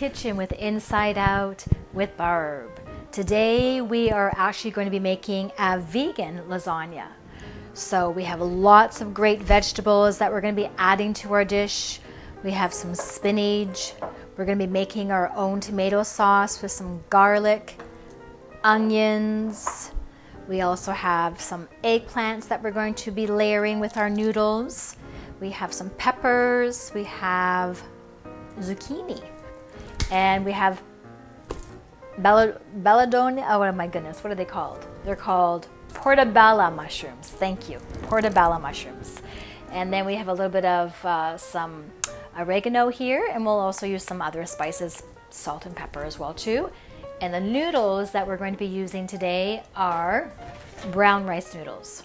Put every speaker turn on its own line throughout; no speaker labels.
kitchen with Inside Out with Barb. Today we are actually going to be making a vegan lasagna. So we have lots of great vegetables that we're going to be adding to our dish. We have some spinach. We're going to be making our own tomato sauce with some garlic, onions. We also have some eggplants that we're going to be layering with our noodles. We have some peppers. We have zucchini. And we have belladonna. Oh my goodness, what are they called? They're called portobello mushrooms. Thank you, portobello mushrooms. And then we have a little bit of some oregano here, and we'll also use some other spices, salt and pepper as well too. And the noodles that we're going to be using today are brown rice noodles.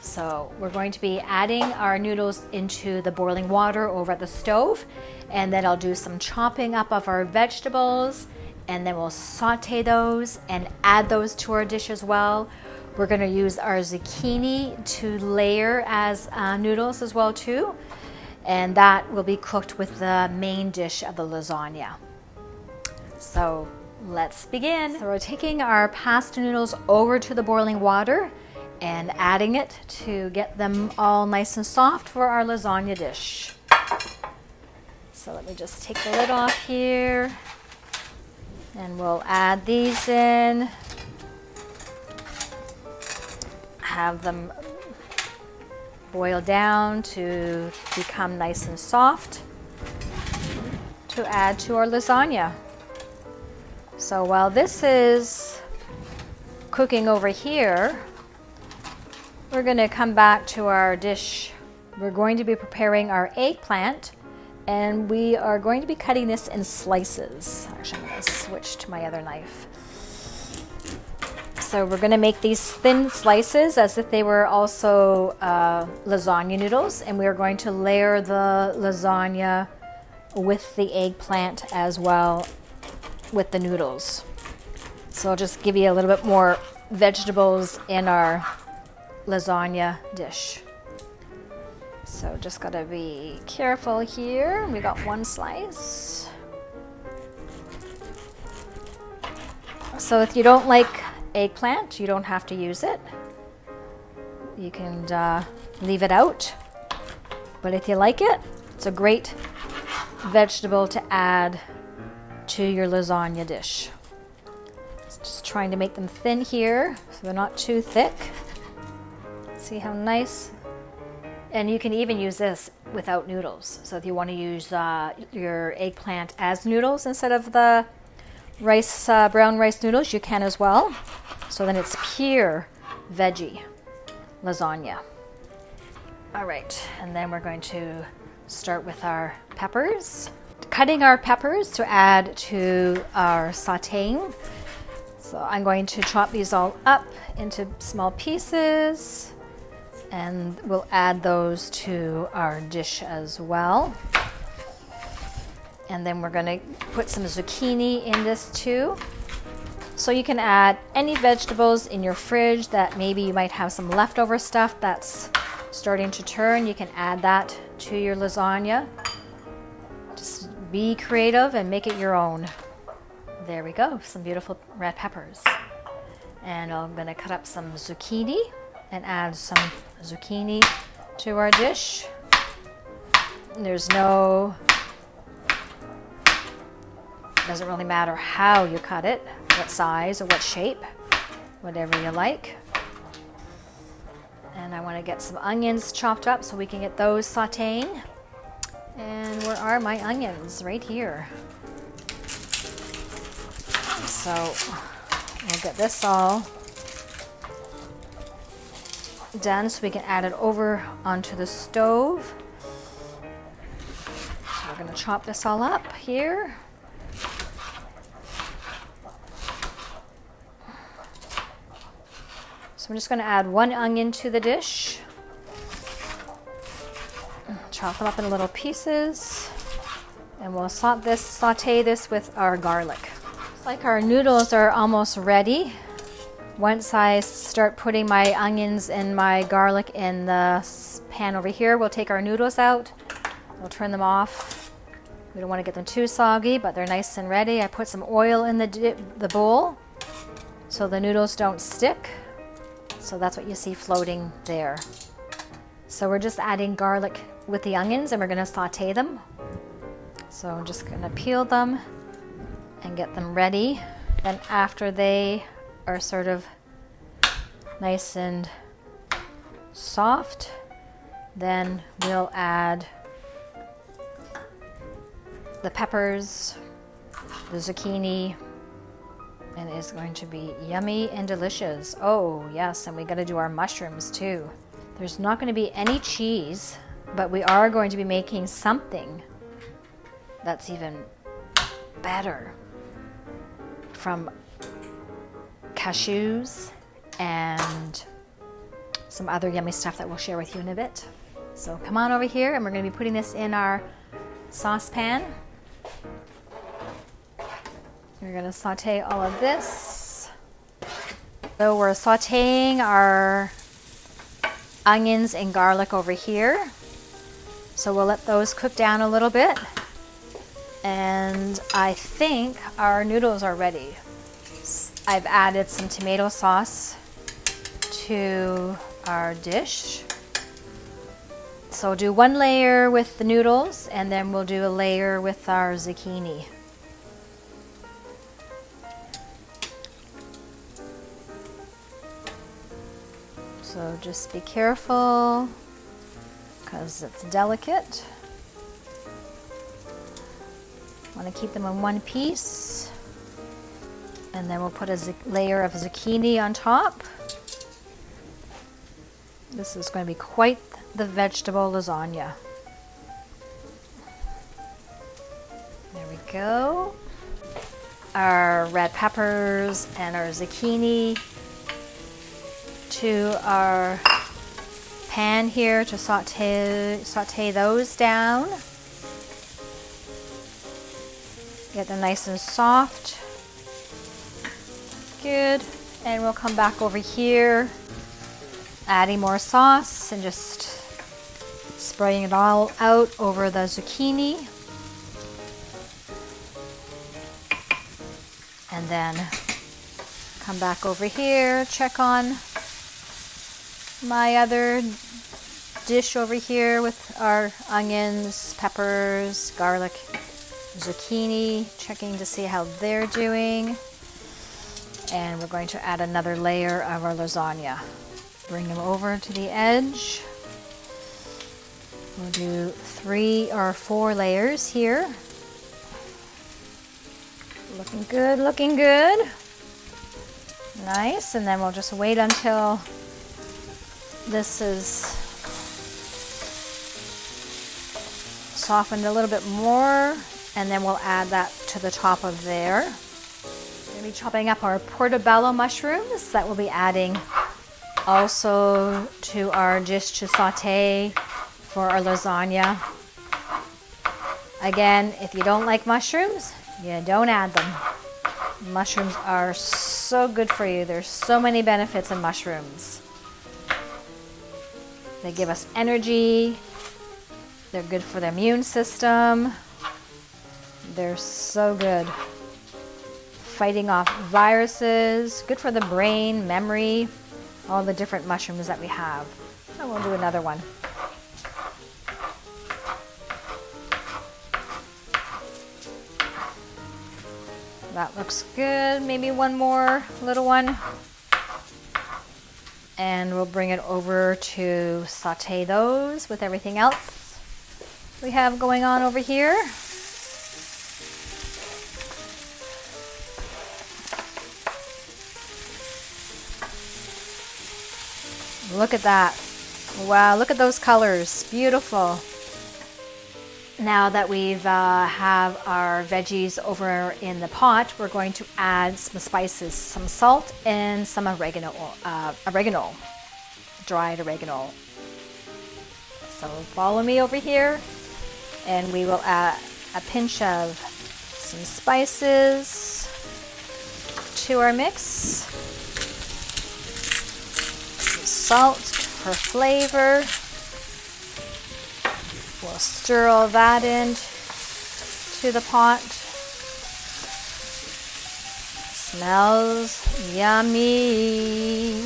So we're going to be adding our noodles into the boiling water over at the stove, and then I'll do some chopping up of our vegetables, and then we'll saute those and add those to our dish as well. We're going to use our zucchini to layer as noodles as well too, and that will be cooked with the main dish of the lasagna. So let's begin. So we're taking our pasta noodles over to the boiling water and adding it to get them all nice and soft for our lasagna dish. So let me just take the lid off here, and we'll add these in. Have them boil down to become nice and soft to add to our lasagna. So while this is cooking over here, we're going to come back to our dish. We're going to be preparing our eggplant, and we are going to be cutting this in slices. Actually, I'm going to switch to my other knife. So we're going to make these thin slices as if they were also lasagna noodles, and we are going to layer the lasagna with the eggplant as well with the noodles. So I'll just give you a little bit more vegetables in our lasagna dish. So just got to be careful here. We got one slice. So if you don't like eggplant, you don't have to use it. You can leave it out. But if you like it, it's a great vegetable to add to your lasagna dish. Just trying to make them thin here so they're not too thick. See how nice? And you can even use this without noodles. So if you want to use your eggplant as noodles instead of the rice, brown rice noodles, you can as well. So then it's pure veggie lasagna. All right, and then we're going to start with our peppers. Cutting our peppers to add to our sauteing. So I'm going to chop these all up into small pieces, and we'll add those to our dish as well. And then we're going to put some zucchini in this too. So you can add any vegetables in your fridge that maybe you might have some leftover stuff that's starting to turn. You can add that to your lasagna. Just be creative and make it your own. There we go, some beautiful red peppers. And I'm going to cut up some zucchini and add some zucchini to our dish. There's no, doesn't really matter how you cut it, what size or what shape, whatever you like. And I want to get some onions chopped up so we can get those sauteing. And where are my onions? Right here. So we'll get this all done so we can add it over onto the stove. So we're going to chop this all up here. So I'm just going to add one onion to the dish. Chop them up in little pieces, and we'll saute this with our garlic. It's like our noodles are almost ready. Once I start putting my onions and my garlic in the pan over here, we'll take our noodles out. We'll turn them off. We don't want to get them too soggy, but they're nice and ready. I put some oil in the bowl so the noodles don't stick. So that's what you see floating there. So we're just adding garlic with the onions and we're going to saute them. So I'm just going to peel them and get them ready. And after they are sort of nice and soft, then we'll add the peppers, the zucchini, and it's going to be yummy and delicious. Oh yes, and we got to do our mushrooms too. There's not going to be any cheese, but we are going to be making something that's even better from cashews and some other yummy stuff that we'll share with you in a bit. So come on over here and we're going to be putting this in our saucepan. We're going to saute all of this. So we're sauteing our onions and garlic over here. So we'll let those cook down a little bit. And I think our noodles are ready. I've added some tomato sauce to our dish. So do one layer with the noodles and then we'll do a layer with our zucchini. So just be careful because it's delicate. Want to keep them in one piece. And then we'll put a layer of zucchini on top. This is going to be quite the vegetable lasagna. There we go. Our red peppers and our zucchini to our pan here to saute those down. Get them nice and soft. Good. And we'll come back over here, adding more sauce and just spraying it all out over the zucchini. And then come back over here, check on my other dish over here with our onions, peppers, garlic, zucchini, checking to see how they're doing. And we're going to add another layer of our lasagna. Bring them over to the edge. We'll do 3 or 4 layers here. Looking good, looking good. Nice, and then we'll just wait until this is softened a little bit more, and then we'll add that to the top of there. We're going to be chopping up our portobello mushrooms that we'll be adding also to our dish to saute for our lasagna. Again, if you don't like mushrooms, you don't add them. Mushrooms are so good for you. There's so many benefits in mushrooms. They give us energy. They're good for the immune system. They're so good. Fighting off viruses, good for the brain, memory, all the different mushrooms that we have. And we'll do another one. That looks good. Maybe one more little one. And we'll bring it over to saute those with everything else we have going on over here. Look at that. Wow, look at those colors. Beautiful. Now that we've have our veggies over in the pot, we're going to add some spices, some salt and some oregano, dried oregano. So follow me over here and we will add a pinch of some spices to our mix. Some salt for flavor. We'll stir all that in to the pot. Smells yummy.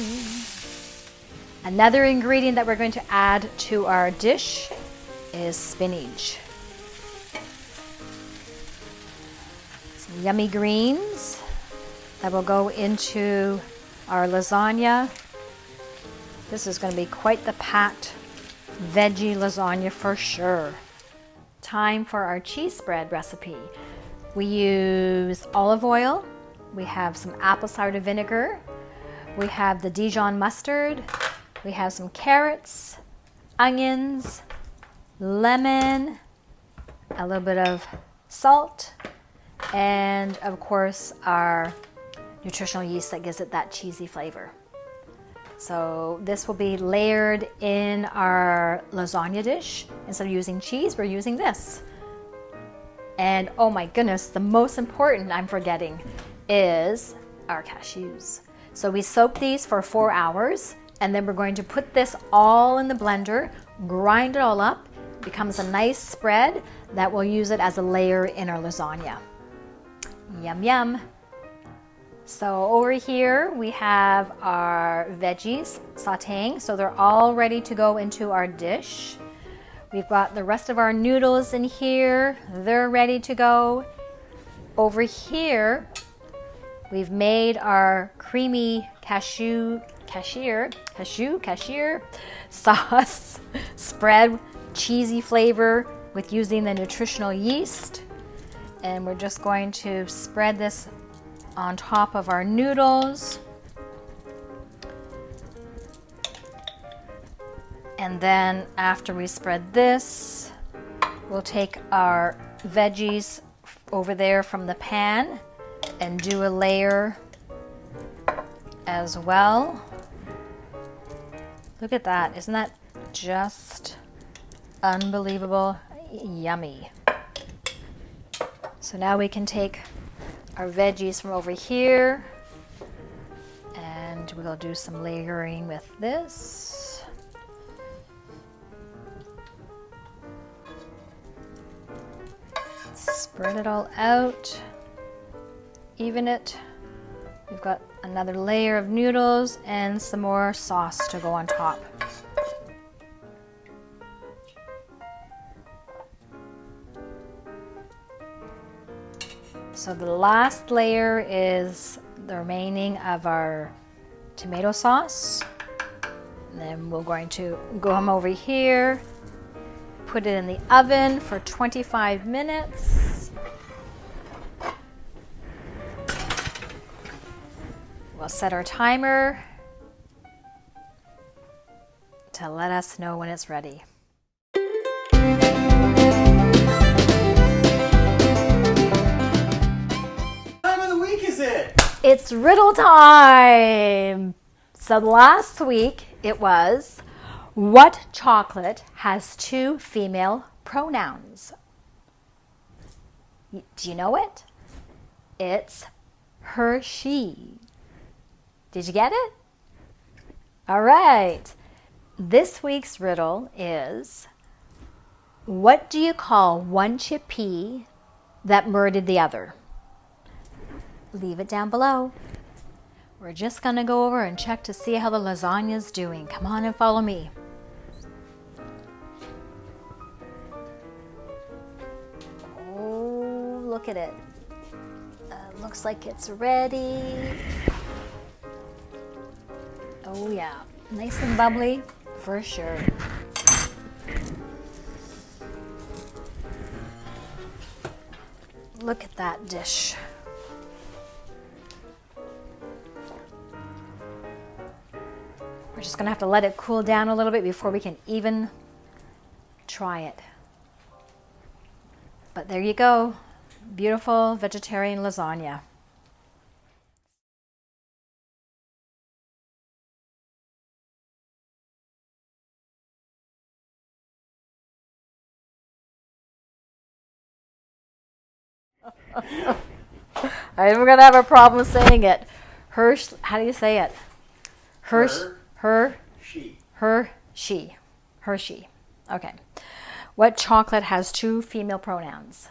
Another ingredient that we're going to add to our dish is spinach. Some yummy greens that will go into our lasagna. This is going to be quite the packed veggie lasagna for sure. Time for our cheese spread recipe. We use olive oil. We have some apple cider vinegar. We have the Dijon mustard. We have some carrots, onions, lemon, a little bit of salt, and of course our nutritional yeast that gives it that cheesy flavor. So this will be layered in our lasagna dish. Instead of using cheese, we're using this. And oh my goodness, the most important I'm forgetting is our cashews. So we soak these for 4 hours, and then we're going to put this all in the blender, grind it all up, becomes a nice spread that we'll use it as a layer in our lasagna. Yum, yum. So over here we have our veggies sauteing, so they're all ready to go into our dish. We've got the rest of our noodles in here, they're ready to go. Over here we've made our creamy cashew sauce spread, cheesy flavor with using the nutritional yeast. And we're just going to spread this on top of our noodles. And then after we spread this, we'll take our veggies over there from the pan and do a layer as well. Look at that. Isn't that just unbelievable? Yummy. So now we can take our veggies from over here and we'll do some layering with this. Spread it all out, even it. We've got another layer of noodles and some more sauce to go on top. So the last layer is the remaining of our tomato sauce. And then we're going to go over here, put it in the oven for 25 minutes. We'll set our timer to let us know when it's ready. It's riddle time! So last week it was, what chocolate has 2 female pronouns? Do you know it? It's Hershey. Did you get it? All right. This week's riddle is, what do you call one chickpea that murdered the other? Leave it down below. We're just gonna go over and check to see how the lasagna's doing. Come on and follow me. Oh, look at it. Looks like it's ready. Oh yeah, nice and bubbly for sure. Look at that dish. We're just gonna have to let it cool down a little bit before we can even try it. But there you go, beautiful vegetarian lasagna. I'm gonna have a problem saying it. How do you say it? Hershey. Okay. What chocolate has 2 female pronouns?